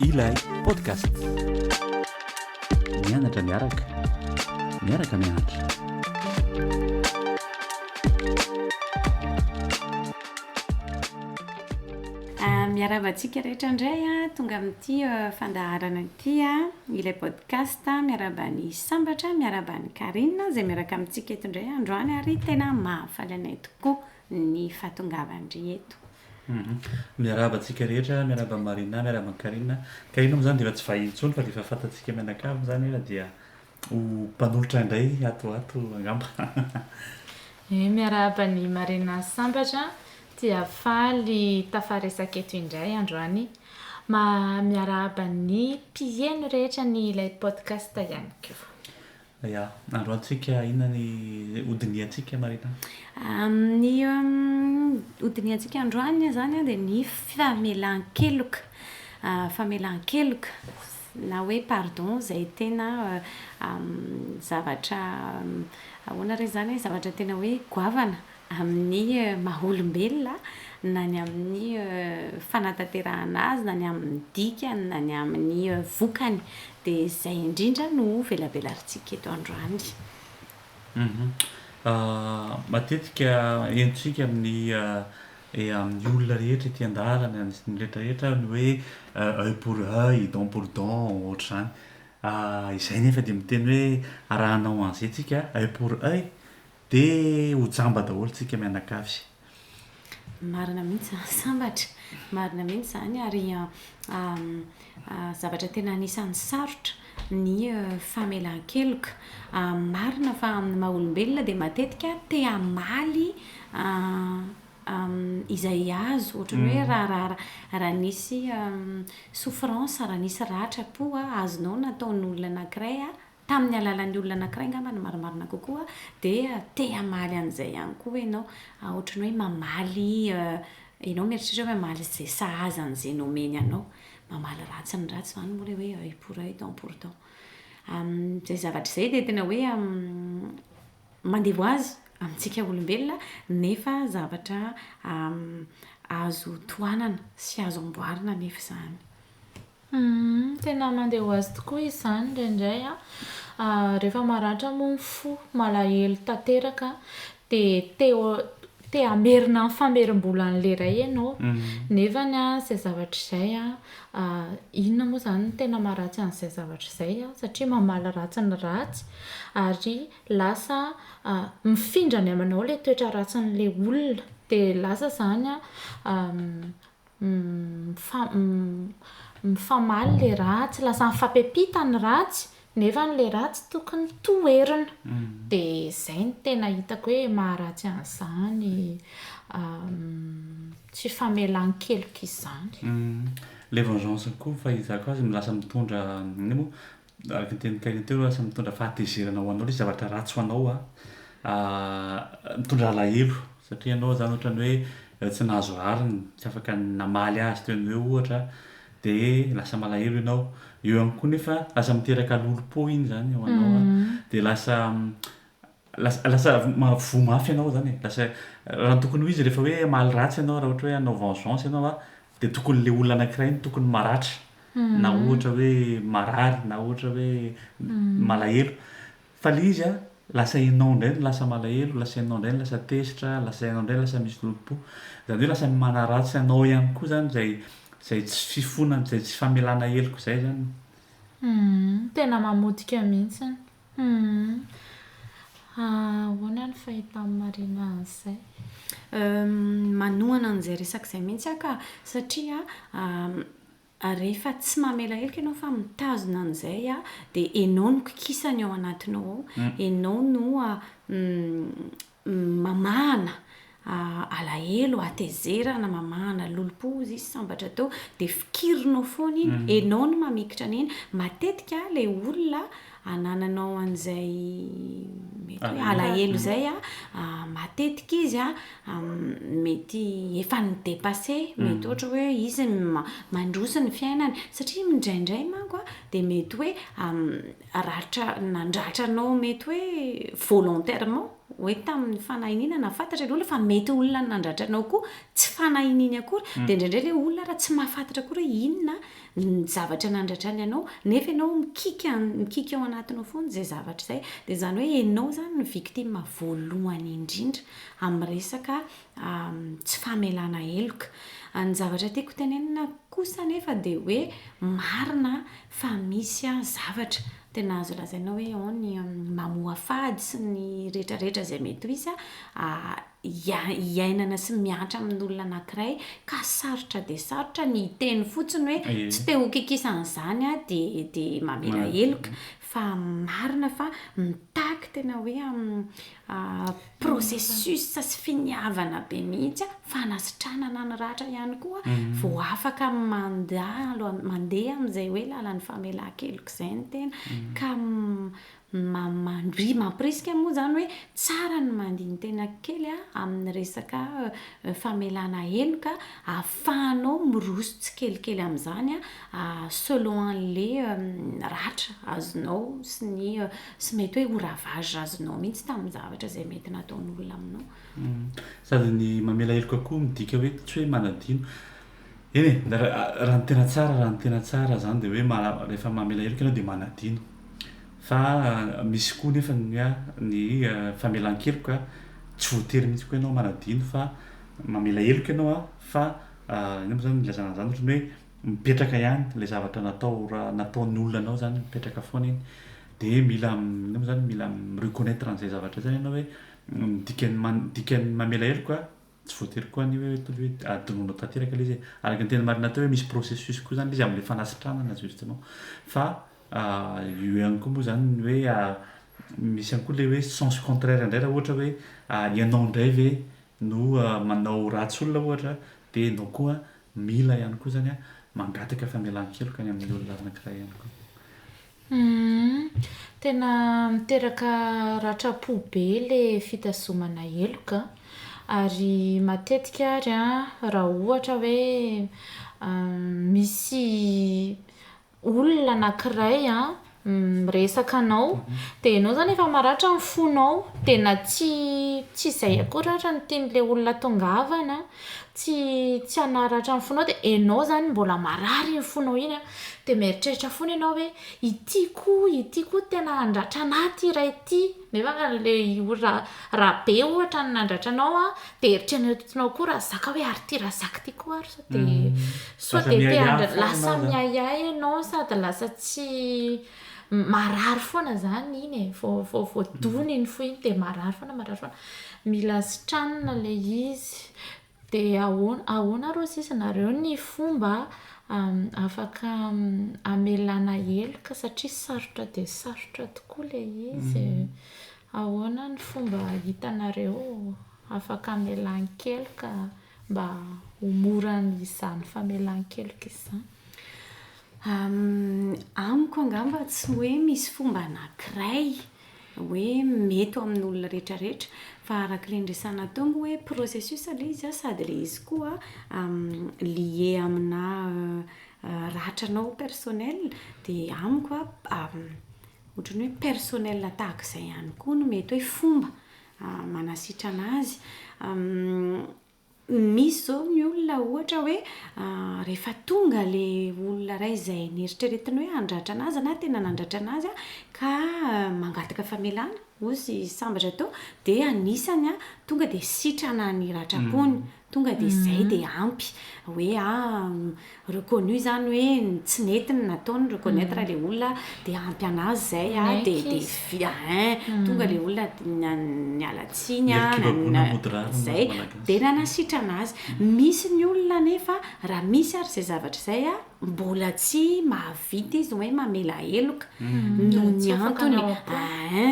Ilay podcast. Mianatra miaraka mianatra. Miarabantsika rehetra indray a tonga amin'ity fandaharana ity a ilay podcast miarabany sambatra miarabany Karina izay miaraka amintsika eto indray androany ary tena mahafaly anay tokoa ny fahatongavandry eto. Miarabantsika rehetra miaraba Marina miaraba Karina. Karina moa zany dia efa tsy vahiny intsony fa dia efa fantatsika mianakavy zany ela dia ho mpanolotra indray atoato angamba. Miarabany Marina sambatra dia faly tafaresaka eto indray androany. Miarabany mpieno rehetra ny ilay podcast ihany koa. Ya, androantsika inona ny hodiniantsika Marina? Ny hodiniantsika androany zany dia ny famelan-keloka. Famelan-keloka na hoe pardon izay tena zavatra ahoana re zany zavatra tena hoe goavana amin'ny maha-olombelona na ny amin'ny fanatanterahana azy na ny amin'ny dikany na ny amin'ny vokany dia izay indrindra no velabelarintsika eto androany. Matetika entsika amin'ny olona rehetra ety an-dalana ny rehetrarehetra ny hoe œil pour œil, dent pour dent ohatr'izany. Izay nefa dia miteny hoe arahanao an'izay tsika œil pour œil dia ho jamba daholo tsika mianakavy. Marina mihitsy sambatra, marina mihitsy zany ary zavatra tena anisan'ny sarotra ny famelan-keloka. Marina fa amin'ny maha-olombelona dia matetika te hamaly izay azo ohatra ny hoe raha nisy souffrance, raha nisy ratra-po azonao nataon'olona anankiray tamin'ny alalan'ny olona anankiray angamba ny marimarina kokoa dia te hamaly an'izay ihany koa ianao ohatra ny hoe mamaly ianao mieritreritra hoe mamaly izay sahaza an'izay nomeny anao, mamaly ratsy ny ratsy zany moa hoe œil pour œil, dent pour dent. Izay zavatra izay dia tena hoe mandeha ho azy amintsika olombelona nefa zavatra azo tohanana sy azo amboarina nefa izany. Tena mandeha ho azy tokoa izany indraindray rehefa maratra moa ny fo malahelo tanteraka dia te hamerina ny famerim-bola an'ilay iray ianao nefany izay zavatra izay inona moa zany no tena maharatsy an'izay zavatra izay satria mamaly ratsy ny ratsy ary lasa mifindra ny aminao ilay toetra ratsy n'ilay olona dia lasa zany mifamaly ilay ratsy, lasa mifampiampita ny ratsy nefa n'ilay ratsy tokony toerina. Dia izay no tena hitako hoe maharatsy an'izany tsy famelan-keloka izany. Ilay vengeance koa fahizako azy lasa mitondra araka ny teny Karina teo lasa mitondra fahatezerana ho anao ilay zavatra ratsy ho anao mitondra alahelo satria ianao zany ohatra ny hoe tsy nahazo rariny, tsy afaka namaly azy teo ny hoe ohatra dia lasa malahelo ianao. Eo ihany koa nefa lasa miteraka lolo-po iny zany ho anao dia lasa vo mafy ianao zany lasa raha tokony ho izy rehefa hoe maly ratsy ianao raha ohatra hoe hanao vengeance ianao dia tokony ilay olona anankiray no tokony maratra na ohatra hoe marary na ohatra hoe malahelo fa ilay izy lasa ianao indray no lasa malahelo, lasa ianao indray no lasa tesitra, lasa ianao indray no lasa misy lolo-po zany hoe lasa manaratsy anao ihany koa zany izay tsy fifonana, izay tsy famelana heloko izay zany. Tena mamodika mihitsy. Ahoana ny fahitan'ny Marina an'izay? Manohana an'izay resaka izay mihitsy ka satria rehefa tsy mamela helika ianao fa mitazona an'izay dia ianao no kikisany ao anatinao ao, ianao no mamahana alahelo, atezerana, mamahana lolo-po izy sambatra tao dia fikirinao foana iny, ianao no mamikitra an'iny. Matetika ilay olona anananao an'izay mety hoe alahelo izay matetika izy mety efa nidepase, mety ohatra hoe izy mandroso ny fiainany satria indraindray manko dia mety hoe nandratra anao mety hoe volontairement hoe tamin'ny fanahininana fantatra le olona fa mety olona nandratranao koa tsy fanahininy akory dia indraindray le olona raha tsy mahafantatra akory hoe inona ny zavatra nandratrany ianao nefa ianao mikika ao anatinao foana zay zavatra izay dia izany hoe ianao zany ny victime voalohany indrindra amin'ny resaka tsy famelana heloka. Ny zavatra tiako tenenina kosa nefa dia hoe marina fa misy zavatra tena azo lazaina hoe ao ny mamoha fady sy ny rehetrarehetra izay mety ho izy hiainana sy miatra amin'olona anankiray ka sarotra dia sarotra ny teny fotsiny hoe tsy te ho kikisan'izany dia mamela heloka fa marina fa mitaky tena hoe processus sy finiavana be mihitsy fanasitranana ny ratra ihany koa vao afaka mandeha amin'izay hoe lalan'ny famelan-keloka izay ny tena ka mampirisika moa zany hoe tsara ny mandiny tena kely amin'ny resaka famelana heloka ahafahanao miroso tsikelikely amin'izany selon an'le ratra azonao sy mety hoe oravage azonao mihitsy tamin'ny zavatra izay mety nataon'olona aminao. Sady ny mamela heloka koa midika hoe tsy hoe manadino eny raha ny tena tsara zany dia hoe rehefa mamela heloka ianao dia manadino fa misy koa nefa ny famelan-keloka tsy voatery mihitsy koa ianao manadino fa mamela heloka ianao fa ina moa zany milazana zany ohatrany hoe mipetraka ihany le zavatra nataon'ny olona anao zany mipetraka foana iny dia mila ina moa zany mila reconnaître an'izay zavatra zany ianao hoe dikany mamela heloka tsy voatery koa ny hoe adononao tanteraka le izy araka ny tena marina tao hoe misy processus koa zany izy amin'le fanasitranana justement fa io ihany koa moa zany ny hoe misy ihany koa le hoe sens contraire indray raha ohatra hoe ianao indray ve no manao ratsy olona ohatra dia ianao koa mila ihany koa zany mangataka famelan-keloka ny amin'ny olona anankiray ihany koa. Tena miteraka ratra-po be le fitazomana heloka ary matetika ary raha ohatra hoe misy olona anankiray miresaka anao dia ianao zany efa maratra ny fonao dia na tsy izay akory ara ny tian'le olona tongavana tsy hanaratra ny fonao dia ianao zany mbola marary ny fonao iny dia mieritreritra foana ianao hoe ity koa tena handratra anaty raha ity nefa le raha be ohatra ny nandratra anao dia eritreretinao koa raha zaka hoe ary ty raha zaka ty koa ary dia so dia lasa miayay ianao sady lasa tsy marary foana zany iny voadony iny fo iny dia marary foana mila sitranina le izy dia ahoana ro sisa nareo ny fomba afaka amelana heloka satria sarotra dia sarotra tokoa le izy ahoana ny fomba hitanareo afaka amelan-keloka mba homoran'izany famelan-keloka izany. Amiko angamba tsy hoe misy fomba anankiray hoe mety ao amin'ny olona rehetrarehetra fa araka le ndresana tonga hoe processus le izy sady le izy koa lié amina ratranao personnel dia amiko ohatrany hoe personnel tahaka izay ihany koa no mety hoe fomba manasitra anazy. Misy zao ny olona ohatra hoe rehefa tonga le olona ray izay nieritreretiny hoe handratra anazy na tena nandratra anazy ka mangataka famelana ozy sambatra tao dia anisany tonga dia sitrana ny ratra-pony tonga dia izay dia ampy hoe reconnu zany hoe tsy netiny nataony reconnaître le olona dia ampy anazy zay dia tonga le olona nialatsiny zay dia nanasitra anazy. Misy ny olona nefa raha misy ary izay zavatra izay mbola tsy mahavita izy hoe mamela heloka no ny antony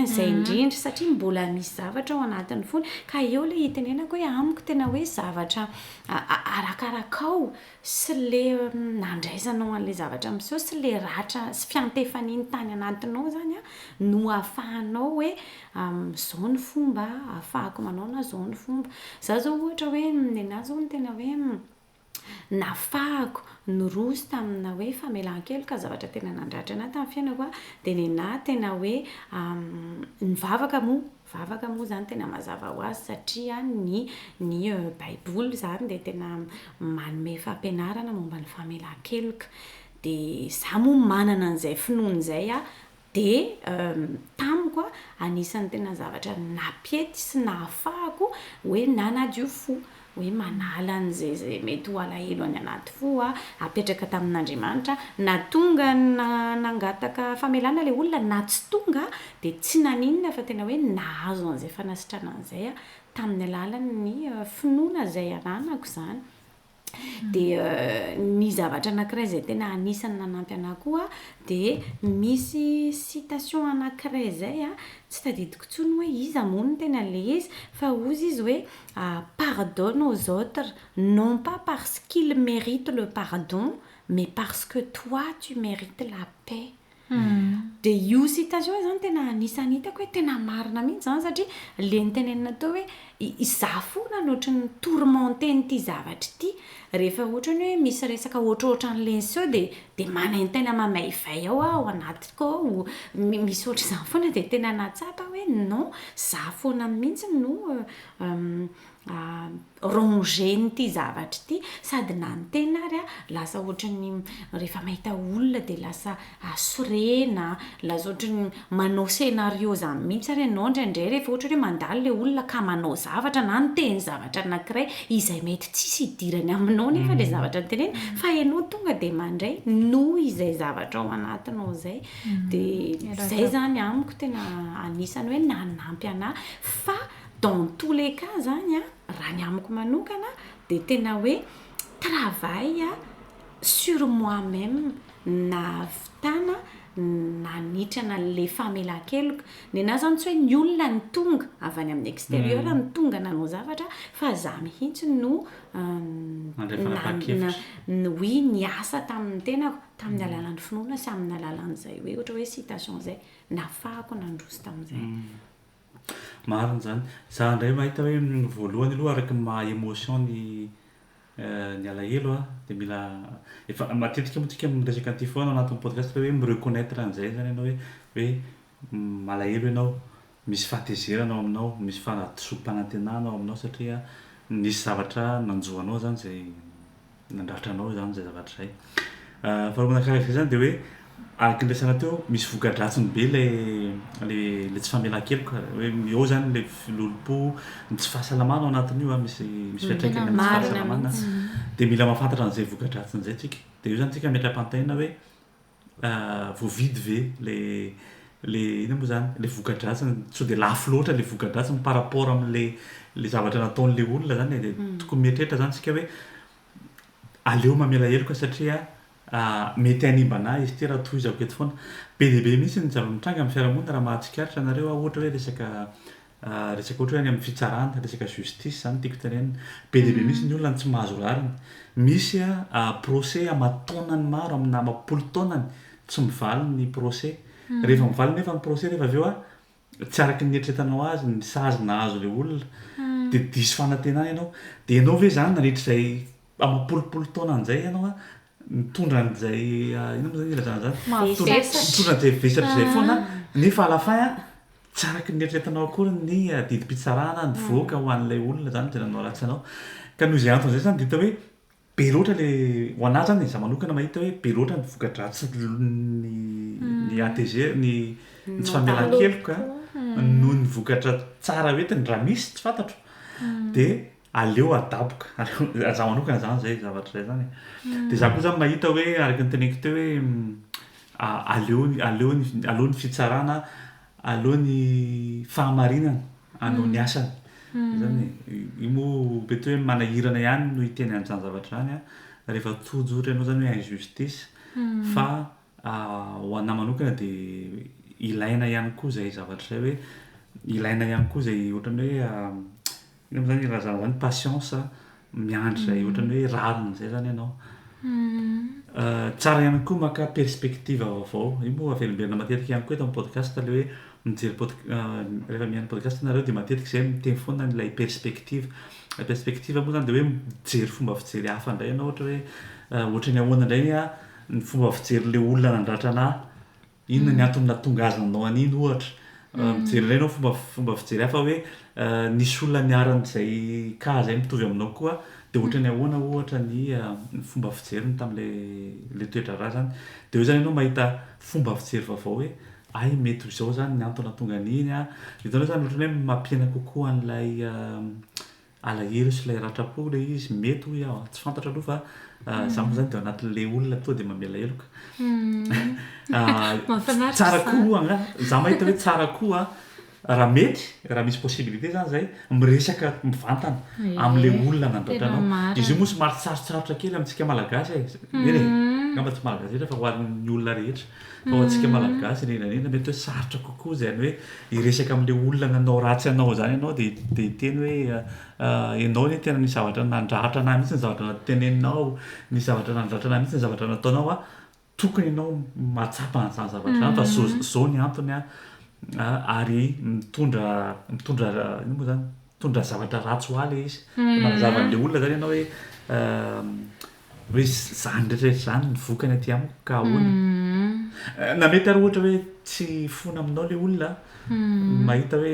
izay indrindra satria mbola misy zavatra ao anatin'ny fony ka eo le hitenenako hoe amiko tena hoe zavatra arakarakao sy le nandraisanao an'le zavatra miseho sy le ratra sy fiantefaniany tany anatinao zany no ahafahanao hoe zao ny fomba ahafahako manao na zao ny fomba za zao ohatra hoe nenazy zao ny tena hoe nafahako norozy tamina hoe famelan-keloka zavatra tena nandratra anahy tamin'ny fiainako a dia nenahy tena hoe nivavaka moa zany tena mazava ho azy satria ny baiboly zany dia tena manome fampianarana momba ny famelan-keloka dia za moa manana an'izay finoana izay a dia tamiko a anisan'ny tena zavatra napiety sy nahafahako hoe nanadio fo hoe manala an'izay mety ho alahelo any anaty fo a apetraka tamin'Andriamanitra na tonga nangataka famelana ilay olona na tsy tonga dia tsy naninona fa tena hoe nahazo an'izay fanasitrana an'izay a tamin'ny alalan'ny finoana izay ananako izany. Dia ny zavatra anankiray izay tena anisany nanampy anahy koa dia misy citation anankiray izay a tsy tadidiko intsony hoe iza moa no tena le izy fa ozy izy hoe pardonne aux autres non pas parce qu'ils méritent le pardon mais parce que toi tu mérites la paix. Dia io citation zany tena anisany hitako hoe tena marina mihitsy zany satria le nitenenina tao hoe izaho foana no ohatry ny tourmenté-n'ity zavatra ity rehefa ohatra ny hoe misy resaka ohatrohatran'le nseo dia manaintena mamaivay ao anatiko ao misy ohatra izany foana dia tena natsapa hoe non izaho foana mihitsy no rongé n'ity zavatra ity sady na ny tena ary a lasa ohatra ny rehefa mahita olona dia lasa asorena lasa ohatra ny manao scénario zany mihitsy ary ianao indraindray rehefa ohatra hoe mandalo ilay olona ka manao zavatra na nyteny zavatra anankiray izay mety tsisy hidirany aminao nefa ilay zavatra nyteneny fa ianao tonga dia mandray noho izay zavatra ao anatinao izay dia izay zany amiko tena anisany hoe nanampy anahy fa dans tous les cas zany a raha ny amiko manokana dia tena hoe travail sur moi-même nahavitana nanitrana le famelan-keloka nenahy zany tsy hoe ny olona ny tonga avy any amin'ny extérieur ny tonga nanao zavatra fa za mihitsy no oui ny asa tamin'ny tenako tamin'ny alalan'ny finoana sy amin'ny alalan'izay hoe ohatra hoe citation zay nafahako nandrozy tamin'izay. Marina zany za indray mahita hoe voalohany aloha araka ny maha émotion ny alahelo a dia mila efa matetika moa tsika miresaka an'ity foana anatin'ny podcast hoe mireconnaître an'izay zany ianao hoe malahelo ianao misy fahatezerana ao aminao misy fanadisom-panantenana ao aminao satria nisy zavatra nanjoanao zany zay nandratra anao zany zay zavatra zay faharoa manakarak'izay zany dia hoe araka ndraisana teo misy voka-dratsiny be le tsy famelan-keloka hoe eo zany le filolopo ny tsy fahasalamana ao anatin'io a misy fiatraikany amin'ny tsy fahasalamana dia mila mahafantatra an'izay voka-dratsiny zay tsika dia io zany tsika metram-pantaina hoe voavidy ve le ina moa zany le voka-dratsiny sao dia lafo loatra le voka-dratsiny par rapport amin'le zavatra nataon'le olona zany dia tokony mieritreritra zany tsika hoe aleo mamela heloka satria mety animbanahy izy ty raha tohizako eto foana be dia be mihitsy ny zava-mitranga amin'ny fiarahamonina raha mahatsikaritra anareo ohatra hoe resaka ohatra hoe any amin'ny fitsarana resaka justice zany tiako tenenina be dia be mihitsy ny olona tsy mahazo rariny misy procès amataonany maro amina amapolo taonany tsy mivaly ny procès rehefa mivaly nefa ny procès rehefa aveo tsy araky ny eritreretanao azy ny sazy nahazo le olona dia diso fanantenana ianao dia ianao ve zany nandritra izay amapolopolo taona an'izay ianao mitondra an'izay ina moa zany ilazana zany mitondra an'izay vesatra izay foana nefa à la fin tsy araky ny eritreretanao akory ny didim-pitsarana ny voaka ho an'ilay olona zany tena nanao ratsy anao ka noho izay antony izay zany dia hita hoe be loatra le ho anahy zany za manokana mahita hoe be loatra ny voka-dratsy ny ATG ny tsy famelan-keloka noho ny vokatra tsara hoetiny raha misy tsy fantatro dia aleo adaboka za manokana zany zay zavatra zay zany dia za koa zany mahita hoe araka ny teneniko teo hoe aleo ny fitsarana aleo ny fahamarinana anao ny asany zany io moa mety hoe manahirana ihany no hiteny an'izany zavatra zany rehefa tojo ohatra ianao zany hoe injustice fa ho anahy manokana dia ilaina ihany koa zay zavatra zay hoe ilaina ihany koa zay ohatrany hoe ina moa zany razana zany patience miandry zay ohatrany hoe rarina zay zany ianao tsara ihany koa maka perspective vaovao io moa avelomberina matetika ihany koa eto amin'ny podcast le hoe mijery rehefa mihaino podcast nareo dia matetika zay miteny foana n'ilay perspective moa zany dia hoe mijery fomba fijery hafa indray ianao ohatra ny ahoana indray ny fomba fijery le olona nandratra anahy inona ny antony nahatonga azy nanao an'iny ohatra mijery indray ianao fomba fijery hafa hoe nisy olona niaran'izay ka zay mitovy aminao koa dia ohatra ny ahoana ohatra ny fomba fijeriny tamin'ilay toetra raha zany dia hoe zany ianao mahita fomba fijery vaovao hoe ay mety izao zany ny antony nahatonga an'iny hitanao zany ohatra hoe mampiena kokoa an'ilay alahelo sy ilay ratrapo ilay izy mety hoe tsy fantatra aloha fa za moa zany dia anatin'ilay olona tonga dia mamela heloka tsara koa anga za mahita hoe tsara koa raha misy possibilité zany zay miresaka mivantana amin'ilay olona nandratranao izy io moa somary tsarotsarotra kely amintsika malagasy ngamba tsy malagasy rehetra fa ho an'ny olona rehetra fa ho antsika malagasy indrindra mety hoe sarotra kokoa zany hoe iresaka amin'ilay olona nanao ratsy anao zany ianao dia teny hoe ianao ny tena ny zavatra nandratra anahy mihitsy ny zavatra nateneninao ny zavatra nandratra anahy mihitsy ny zavatra nataonao tokony ianao mahatsapa an'izany zavatra zany fa zao ny antony ary mitondra zavatra ratsy ho aly izy manazava an'ilay olona zany ianao hoe zany rehetrarehetra zany ny vokany aty amiko ka ahoana na mety ary ohatra hoe tsy fona aminao ilay olona mahita hoe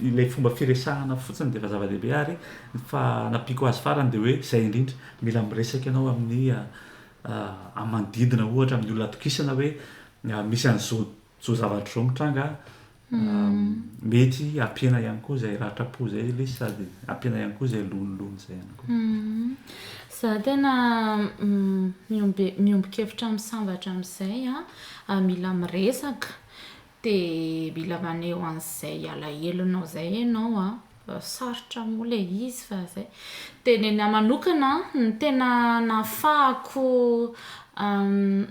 ilay fomba firesahana fotsiny dia efa zava-dehibe ary fa napiako azy farany dia hoe zay indrindra mila miresaka ianao amin'ny amanodidina ohatra amin'ny olona atokisana hoe misy an'izao zavatra zao mitranga mety ampiana ihany koa zay rahatrapo zay le sady ampiana ihany koa zay lonolono zay ihany koa za tena miombon-kevitra misambatra amin'izay mila miresaka dia mila maneho an'izay alahelonao zay ianao sarotra moa le izy fa zay dia neny manokana ny tena nahafahako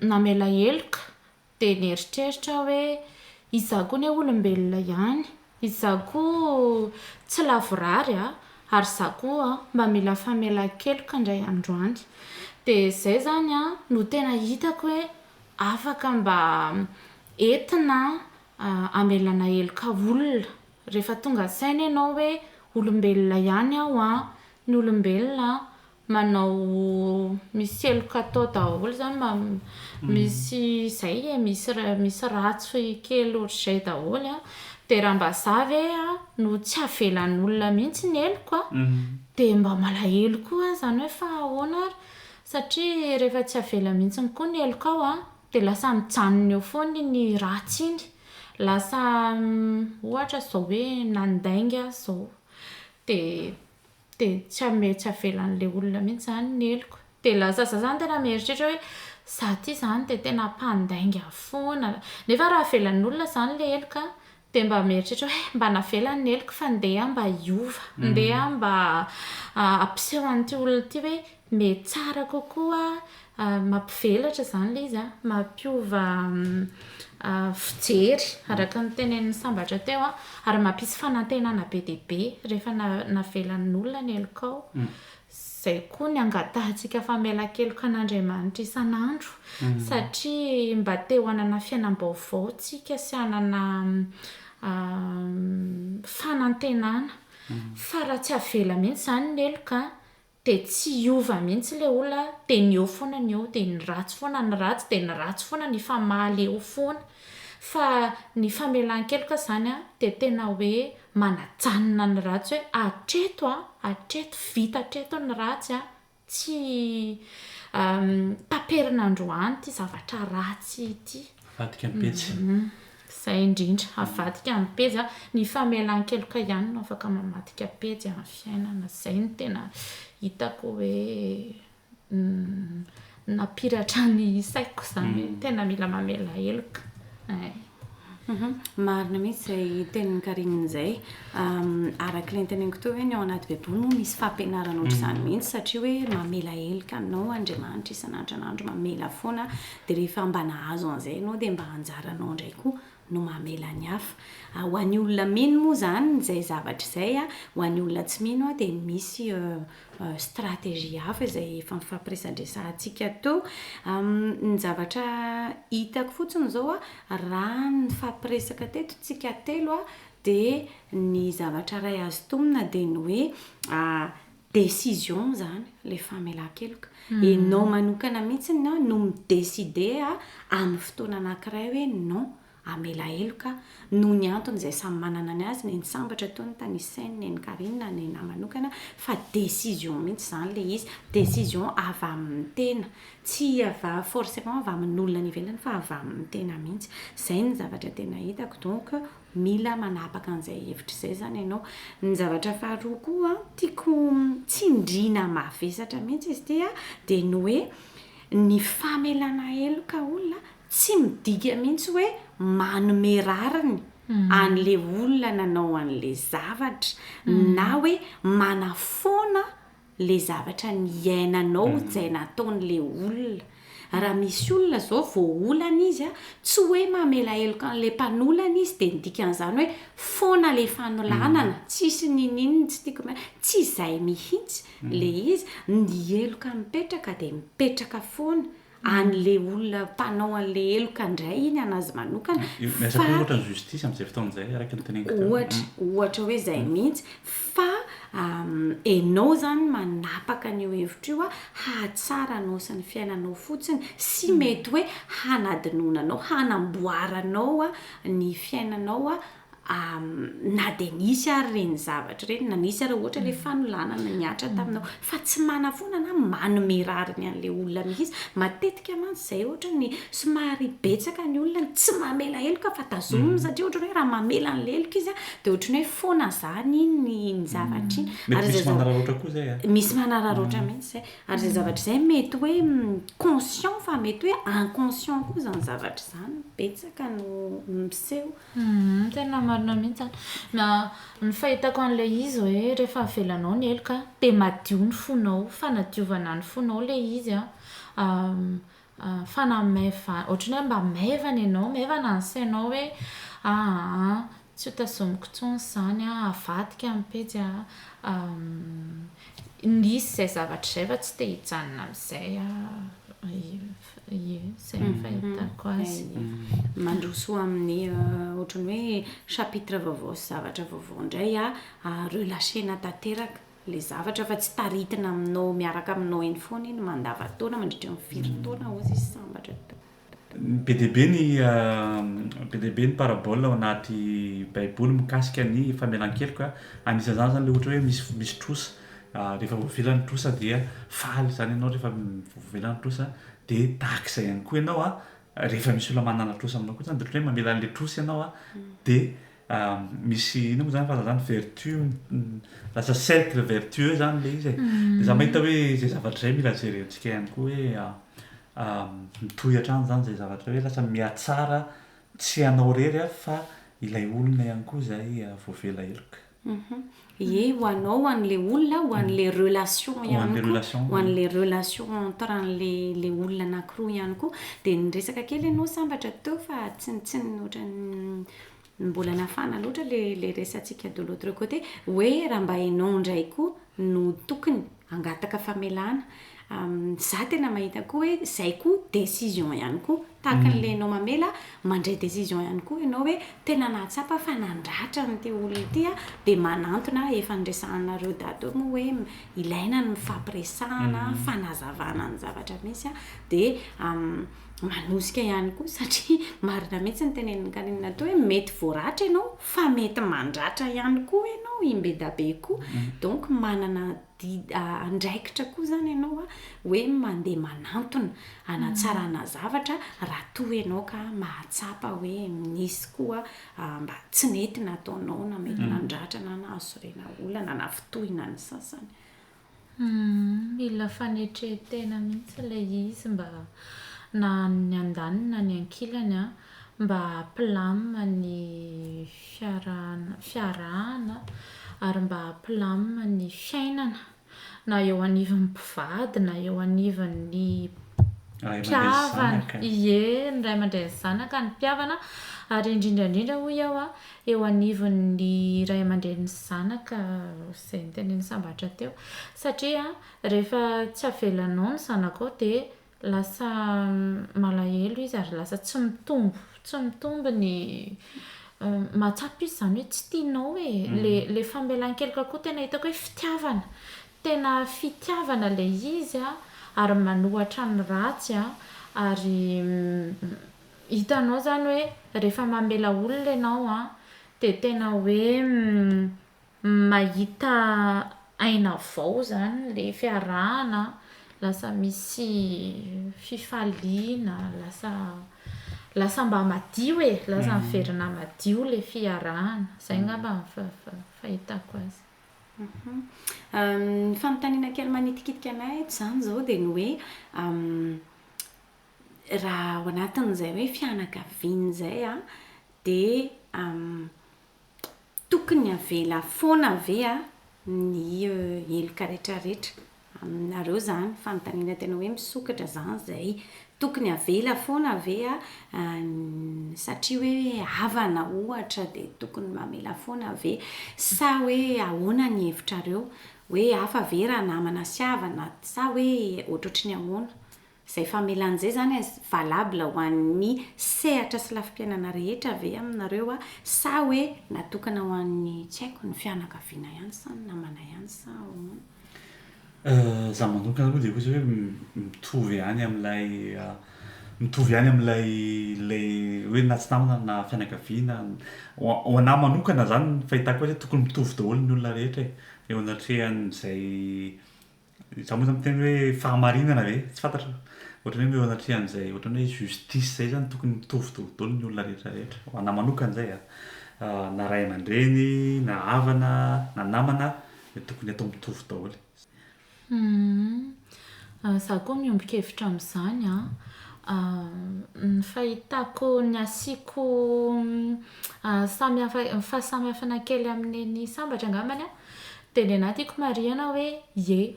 namela heloka dia nieritreritra hoe izaho koa ny olombelona ihany izaho koa tsy lavorary ary izaho koa mba mila famelan-keloka indray androany dia zay zany no tena hitako hoe afaka mba entina amelana heloka olona rehefa tonga saina ianao hoe olombelona ihany aho ny olombelona manao misy heloka atao daholo zany misy zay misy ratsy kely ohatr'izay daholo dia raha mba zavy no tsy avelan'ny olona mihitsy ny heloko dia mba malahelo koa zany hoe fa ahoana ary satria rehefa tsy avela mihitsy koa ny heloko ao dia lasa mijanona eo foana ny ratsy iny lasa ohatra zao hoe nandainga zao dia tsy avelan'ilay olona mihitsy zany ny heloko dia lasa za zany tena mieritreritra hoe za ty zany dia tena mpandainga foana nefa raha avelan'ny olona zany le heloko dia mba mieritreritra hoe mba navelan'ny heloko fa ndeha mba hiova ndeha mba ampiseho an'ity olona ity hoe mety tsara kokoa mampivelatra zany le izy mampiova fijery araka ny tenenin'ny sambatra teo ary mampisy fanantenana be dia be rehefa navelan'ny olona ny heloko zay koa ny angatahantsika famelan-keloka an'Andriamanitra isan'andro satria mba te ho hanana fiainam-baovao tsika sy hanana fanantenana fa raha tsy avela mihitsy zany ny heloko dia tsy hiova mihitsy ilay olona dia ny eo foana ny eo dia ny ratsy foana ny ratsy dia ny ratsy foana ny famaly eo foana fa ny famelan-keloka zany dia tena hoe manajanona ny ratsy hoe hatreto vita hatreto ny ratsy tsy taperina androany ty zavatra ratsy ity vadika mipetsy zay indrindra avadika mipetsy ny famelan-keloka ihany no afaka mamadika petsy amin'ny fiainana zay ny tena hitako hoe napiratra ny saiko zany tena mila mamela heloka marina mihitsy zay tenin'ny Karin'izay araka ilay teneniko teo hoe ny ao anaty baiboly moa misy fampianarana ohatr'izany mihitsy satria hoe mamela heloka anao Andriamanitra isan'andro mamela foana dia rehefa mba nahazo an'izay ianao dia mba anjaranao indray koa no mamela ny hafa. Ho an'ny olona mino moa zany zay zavatra izay a, ho an'ny olona tsy mino a dia misy stratégie hafa izay efa mifampiresadresantsika teo. Ny zavatra hitako fotsiny zao a raha nifampiresaka teto tsika telo a dia ny zavatra ray azo tomina dia ny hoe décision zany le famelan-keloka. Enao manokana mihitsy no midécide amin'ny fotoana anankiray hoe non amela heloka noho ny antony izay samy manana ny azy, ny sambatra tao ny Tanisaina, ny Karina, ny nahy manokana, fa décision mihitsy zany le izy, décision avy amin'ny tena, tsy avy forcément avy amin'ny olona ny ivelany fa avy amin'ny tena mihitsy. Izay ny zavatra tena hitako, donc mila manapaka an'izay hevitra izay zany ianao. Ny zavatra faharoa koa tiako tsindriana mavesatra mihitsy izy ity dia ny hoe ny famelana heloka olona tsy midika mihitsy hoe manome rariny an'le olona nanao an'le zavatra na hoe manafona le zavatra ny iainanao izay nataon'le olona. Raha misy olona zao vao olana izy tsy hoe mamela heloka an'le mpanolana izy dia ndikan'izany hoe foana le fanolanana, tsisy nininy tsy tiako tsy izay mihitsy le izy, ny heloka mipetraka dia mipetraka foana an'le olona mpanao an'le heloka indray iny anazy manokana. Miasa koa ohatra ny justice amin'izay fotoan'izay araka ny teneniko teo. Ohatra hoe izay mihitsy fa enao zany manapaka an'io hevitra io hahatsarana sy ny fiainanao fotsiny, sy mety hoe hanadinonanao, hanamboaranao ny fiainanao na dia nisy ary reny zavatra reny, na nisy ary ohatra le fanolanana niatra taminao, fa tsy manafona na manome rariny an'le olona mihitsy. Matetika mantsy izay ohatra ny somary betsaka ny olona tsy mamela heloka fa tazomina, satria ohatra hoe raha mamela an'le heloka izy dia ohatra hoe foana zany ny zavatra iny. Misy manararaotra koa izay misy manararaotra mihitsy izay. Ary izay zavatra izay mety hoe conscient fa mety hoe inconscient koa zany zavatra izany, betsaka no miseho. Tena marina mihitsy ny fahitako an'le izy hoe rehefa avelanao ny heloka dia madio ny fonao, fanadiovana ny fonao le izy fanamevana, ohatra hoe mba maivana ianao, maivana ny sainao hoe tsy ho tazomiko intsony izany avadika mipetsy nisy izay zavatra izay fa tsy te hijanona amin'izay izay ny fahitako azy. Mandroso amin'ny ohatrany hoe chapitre vaovao sy zavatra vaovao indray relâchena tanteraka le zavatra fa tsy taritina aminao miaraka aminao eny foana iny mandavataona mandritra ny firy taona ozy izy sambatra. Be dia be ny parabola ao anaty baiboly mikasika ny famelan-keloka. Anisan'izany zany le ohatra hoe misy trosa, rehefa voavelany trosa dia faly zany ianao, rehefa voavelany trosa dia tahak'izay ihany koa ianao rehefa misy olona manana trosa aminao koa zany dia ohatra hoe mamela an'le trosa ianao dia misy ino moa zany fa zany vertu, lasa cercle vertueux zany le izy. Dia za mahita hoe zay zavatra izay mila jerentsika ihany koa hoe mitohy hatrany zany zay zavatra hoe lasa mihatsara tsy anao rery fa ilay olona ihany koa izay voavela heloka. Ho anao, ho an'le olona, ho an'le relation ihany koa, ho an'le relation entre an'le olona anankiroa ihany koa. Dia niresaka kely ianao sambatra teo fa tsy ohatra mbola nafana loatra le resantsika de l'autre côté hoe raha mba hainao indray koa no tokony hangataka famelana. Za tena mahita koa hoe izay koa décision ihany koa, tahaka an'le ianao mamela mandray décision ihany koa ianao hoe tena nahatsapa fa nandratra n'ity olona ity dia manantona efa niresahanareo daholo moa hoe ilaina ny mifampiresahana, fanazavana ny zavatra misy dia manosika ihany koa satria marina mihitsy ny teneniny kanina teo hoe mety voaratra ianao fa mety mandratra ihany koa ianao imbedabe koa. Donc manana andraikitra koa zany ianao hoe mandeha manantona hanatsarana zavatra raha toa ianao ka mahatsapa hoe misy koa mba tsy mety nataonao na mety nandratra na nahasorena olana na fitohina ny sasany. Mila fanetretena mihitsy ilay izy mba na ny andaniny na ny ankilany mba hampilamina ny fiarahana ary mba hampilamina ny fiainana na eo anivon'ny mpivady na eo anivon'ny mpiavana ie ny ray aman-dray zanaka ny mpiavana ary indrindrandrindra hoy aho eo anivon'ny ray aman-dren'ny zanaka izay nyteneny sambatra teo satria rehefa tsy avelanao ny zanakao dia lasa malahelo izy ary lasa tsy mitombo ny mahatsapa izy zany hoe tsy tianao le famelan-keloka koa tena hitako hoe fitiavana tena fitiavana le izy ary manohatra ny ratsy ary hitanao zany hoe rehefa mamela olona ianao dia tena hoe mahita aina vao zany le fiarahana lasa misy fifaliana lasa mba madio lasa miverina madio le fiarahana zay ngamba fahitako azy. Ny fanontaniana kely manitikitika anay eto zany zao dia ny hoe raha ao anatin'izay hoe fianakaviana zay dia tokony avela foana ve ny heloka rehetrarehetra aminareo zany fanontaniana tena hoe misokatra zany zay tokony avela foana ve satria hoe havana ohatra dia tokony mamela foana ve sa hoe ahoana ny hevitrareo hoe hafa ve raha namana sy havana sa hoe ohatrohatry ny ahoana izay famelan'izay zany valable ho an'ny sehatra sy lafim-piainana rehetra ve aminareo sa hoe natokana ho an'ny tsy haiko ny fianakaviana ihany sa ny namana ihany sa ahoana. Za manokana koa dia koa hoe mitovy ihany amin'ilay hoe na tsy namana na fianakaviana ho anahy manokana zany fahitako hoe tokony mitovy daholo ny olona rehetra eo anatrehan'izay za moa zany miteny hoe fahamarinana ve tsy fantatra ohatrany hoe eo anatrehan'izay ohatrany hoe justice zay zany tokony mitovy daholo ny olona rehetrarehetra ho anahy manokana zay na ray aman-dreny na havana na namana dia tokony atao mitovy daholo. Za koa miombon-kevitra amin'izany ny fahitako ny asiako fahasamihafana kely amin'ny sambatra angambany dia ny anahy tiako marihana hoe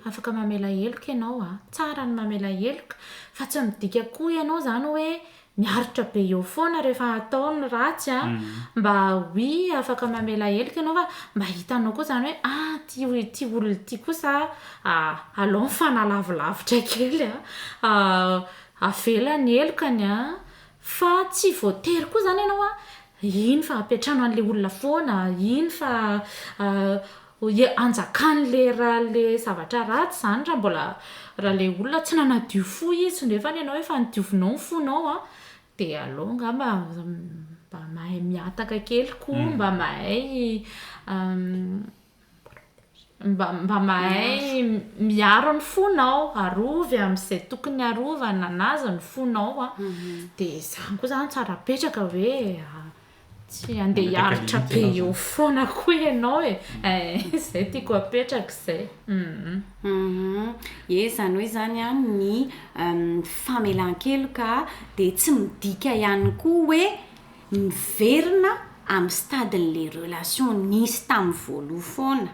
afaka mamela heloka ianao tsara ny mamela heloka fa tsy midika koa ianao zany hoe miaritra be eo foana rehefa atao ny ratsy mba hoy afaka mamela heloka ianao fa mba hitanao koa zany hoe ty olona ty kosa alao mifanalavilavitra kely avela ny helokany fa tsy voatery koa zany ianao iny fa apetrano an'le olona foana iny fa anjakan'le raha le zavatra ratsy zany raha le olona tsy nanadio fo izy nefa ianao hoe fa nidiovinao ny fonao dia alao ngamba mba mahay miataka kely koa mba mahay miaro ny fonao arovy amin'izay tokony arovana anazy ny fonao dia zany koa zany tsara petraka hoe tsy andeha hiaritra be eo foana koa ianao zay tiako apetraka izay. Zany hoe zany ny famelan-keloka dia tsy midika ihany koa hoe miverina amin'ny stadin'le relation nisy tamin'ny voaloha foana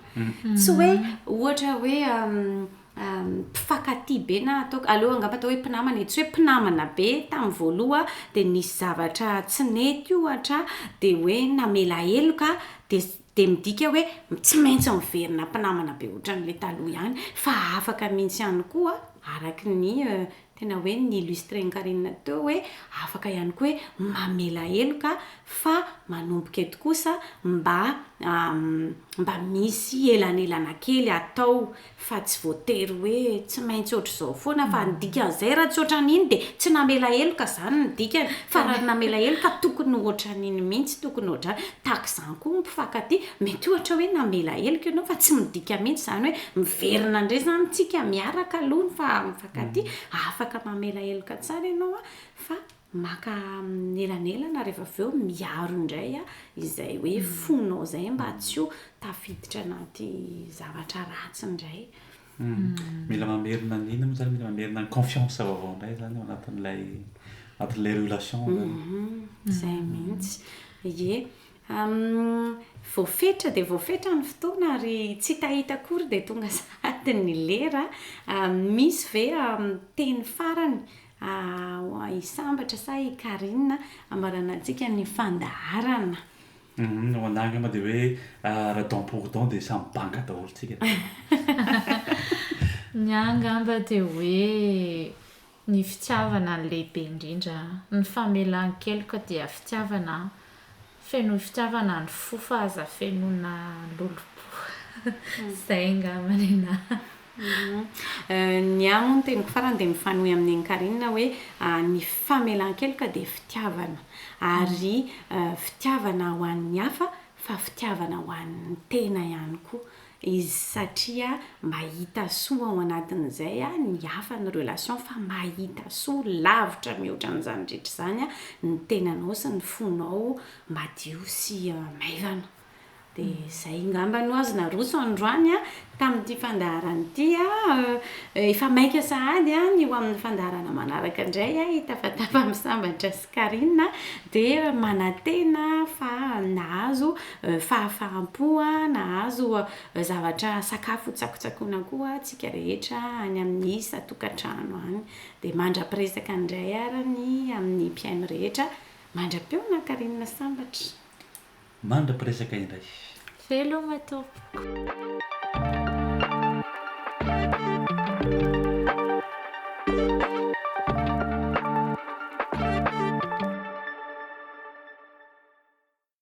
tsy hoe ohatra hoe mpifankatia be na ataoko aleo angamba atao hoe mpinamana tsy hoe mpinamana be tamin'ny voaloha dia nisy zavatra tsy nety ohatra dia hoe namela heloka dia midika hoe tsy maintsy miverina mpinamana be ohatran'ilay taloha ihany fa afaka mihitsy ihany koa araky ny tena hoe ny illustreny Karina teo hoe afaka ihany koa hoe mamela heloka fa manomboka eto kosa mba misy elanelana kely atao fa tsy voatery hoe tsy maintsy ohatr'izao foana fa nidika an'izay raha tsy ohatran'iny dia tsy namela heloka zany nidika fa raha namela heloka tokony ohatran'iny mihitsy tokony ohatra tahaka izany koa mpifankatia mety ohatra hoe namela heloka ianao fa tsy midika mihitsy zany hoe miverina indray zany tsika miaraka aloha fa mifankatia afaka mamela heloka tsara ianao fa maka elanelana rehefa aveo miaro indray izay hoe fonao zay mba tsy ho tafiditra anaty zavatra ratsy indray. Mila mamerina n'ina moa zany mila mamerina ny confiance vaovao indray zany ao anatin'ilay relation zay mihitsy voafetra dia voafetra ny fotoana ary tsy tahita akory dia tonga sady ny lera misy ve teny farany isambatra sa ikarinina ambarana antsika ny fandaharana ho andanga ma dia hoe raha d'important dia samy banga daholo tsika ny angamba dia hoe ny fitiavana ny lehibe indrindra ny famelan-keloka dia fitiavana feno fitiavana ny fo fa aza fenona lolopo zay angamba nenahy ny amo ny teniko farany dia mifanohy amin'ny ankarinina hoe ny famelan-keloka dia fitiavana ary fitiavana ho an'ny hafa fa fitiavana ho an'ny tena ihany koa izy satria mahita soa ao anatin'izay ny hafa ny relation fa mahita soa lavitra mihoatra n'izany rehetra izany ny tenanao sy ny fonao madio sy maivana dia izay ngamba no azona roso androany tamin'ity fandaharana ity efa maika sahady ny eo amin'ny fandaharana manaraka indray hitafatafa misambatra sy karinina dia manantena fa nahazo fahafaham-po nahazo zavatra sakafo tsakotsakoina koa tsika rehetra any amin'ny satokantrano any dia mandra-piresaka indray arany amin'ny mpiaino rehetra mandra-peona karinina sambatra mandra-piresaka indray veloma tompoko